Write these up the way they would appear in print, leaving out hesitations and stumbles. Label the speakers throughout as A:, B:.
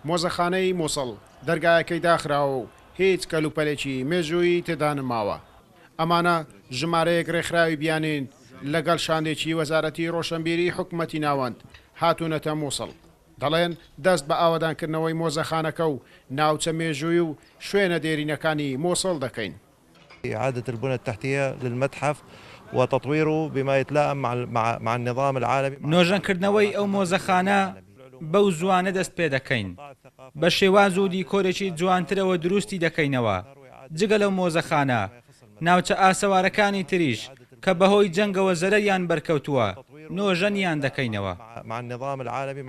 A: مۆزەخانەی مووسڵ دەرگایەکەی داخراوە و هیچ کەلوپەلێکی مێژووی تێدا نماوە. ئەمانە ژمارەیەک ڕێکخراوی بیانین لەگەڵ شاندێکی وەزارەتی ڕۆشنبیری حکوومەتی ناوەند هاتوونەتە مووسڵ. دەڵێن دەست بە ئاوەدانکردنەوەی مۆزەخانەکە و ناوچە مێژووی و شوێنە دێرینەکانی مووسڵ دەکەین.
B: إعادة البنى التحتية للمتحف وتطويره بما يتلائم مع النظام العالمي.
C: نۆژەنکردنەوەی ئەو مۆزەخانە بەو زوانە دەست پێ دەکەین. بە شێواز و دیکۆرێکی جوانترەوە دروستی دەکەینەوە. جگە لەو مۆزەخانە ناوچە ئاسەوارەکانی تریش کە بەهۆی جەنگەوە زەرەریان بەرکەوتووە نۆژەنیان دەکەینەوە.
B: مع النظام العالمي.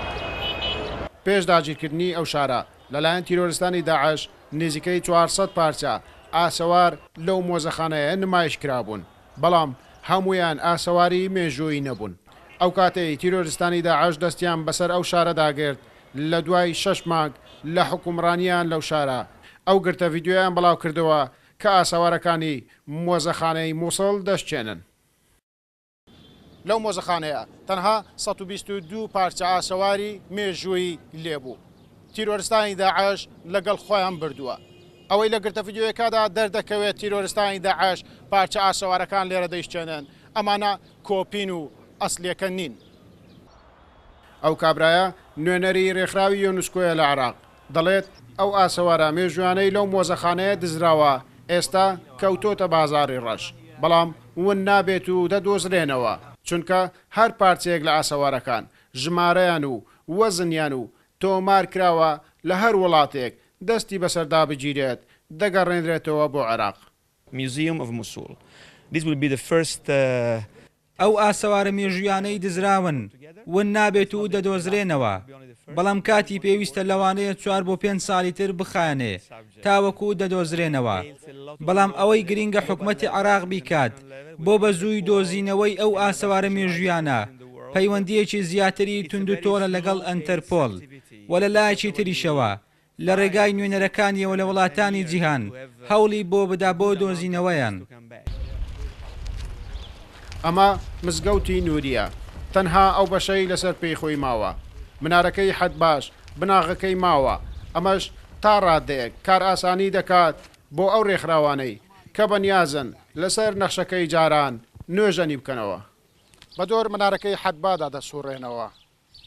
A: پێش داگیرکردنی ئەو شارە لەلایەن تیرۆریستانی داعش نزیکەی 400 پارچە ئاسەوار لەو مۆزەخانەیە نمایش کرابوون، بەڵام هەمویان ئاسەواری مێژووی نەبوون. ئەو کاتەی تیرۆریستانی داعش دەستیان بەسەر ئەو شارە داگرت لە دوای 6 مانگ لە حکومڕانیان لەو شارە ئەو گرتە ڤیددیۆیان بەڵاو کردەوە کە ئاسەوارەکانی مۆزەخانەی مووسڵ دەستچێنن. لەو مۆزەخانەیە تەنها 122 پارچە ئاسەواری مێژووی لێبوو. تیرۆریستانی داعش لەگەڵ خۆیان بردووە. ئەوەی لە گرتە ڤیددیۆیەکەدا دەردەکەوێت تیرۆریستانی داعش پارچە ئاسەوارەکان لێرە دەیشتێنن. ئەمانە کۆپین و ئەسلێکە نین. ئەو کابرایە نوێنەری ڕێکخراوی یۆنسکۆیە لە عێراق دەڵێت ئەو ئاسەوارە مێژوانەی لەو مۆزەخانەیە دزراوە ئێستا کەوتۆتە بازاری ڕەش، بەڵام ون نابێت و دەدۆزرێنەوە چونکە هەر پارچەیەک لە ئاسەوارەکان ژمارەیان و وەزنیان و تۆمار کراوە لە هەر وڵاتێک دەستی بەسەردا بگیرێت دەگەڕێنرێتەوە بۆ عێراق.
D: Museum of Mosul. This will be the first
C: ئەو ئاسەوارە مێژویانەی دزراون ون نابێت و دەدۆزرێنەوە، بەڵام کاتی پێویستە لەوانەیە 4 بۆ 5 ساڵی تر بخانێ تاوەکو دەدۆزرێنەوە، بەڵام ئەوەی گرینگە حکومەتی عێراق بیکات بۆ بە زووی دۆزینەوەی ئەو ئاسەوارە مێژویانە پەیوەندیەکی زیاتری توندوتۆڵە لەگەڵ ئەنتەرپۆل و لە لایەکی تریشەوە لە ڕێگای نوێنەرەکانیەوە لە وڵاتانی جیهان هەوڵی بۆ بدا بۆ دۆزینەوەیان.
A: ئەمە مزگەوتی نووریە، تەنها ئەو بەشەی لەسەر پێی خۆی ماوە. منارەکەی حەد باش بناغەکەی ماوە، ئەمەش تا ڕادەیەک کار ئاسانی دەکات بۆ ئەو ڕێکخراوانەی کە بەنیازن لەسەر نەخشەکەی جاران نوێژەنی بکەنەوە. بە دۆر منارەکەی حەدبادا دەسوڕێنەوە.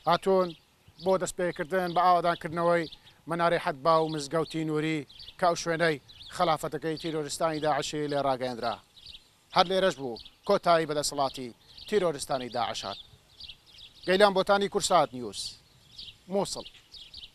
A: هاتوون بۆ دەستپێکردن بە ئاوادانکردنەوەی منارەی حەدبا و مزگەوتی نووری کە ئەو شوێنەی خەلافەتەکەی تیرۆریستانی داعشی لێ ڕاگەیەندرا. هەر لێرەش بوو کۆتایی بەدەسەڵاتی تیرۆریستانی داعشات. گەیلان بۆتانی کورسات نیوز مووسڵ.